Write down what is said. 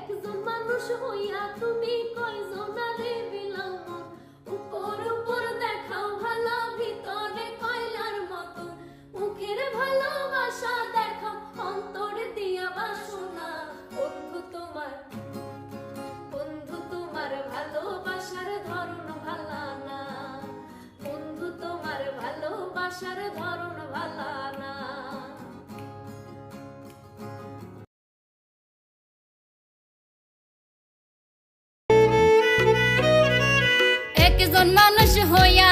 একজন মানুষ হইয়া তুমি কয়জনারে বিলাও মন, উপর উপর দেখাও ভালো ভিতরে কয়লার মতো, মুখের ভালোবাসা দেখাও অন্তর দিয়া বাসনা। বন্ধু তোমার ভালোবাসার ধরন ভালা না, বন্ধু তোমার ভালোবাসার ধরন ভালা না। একজন মানুষ হইয়া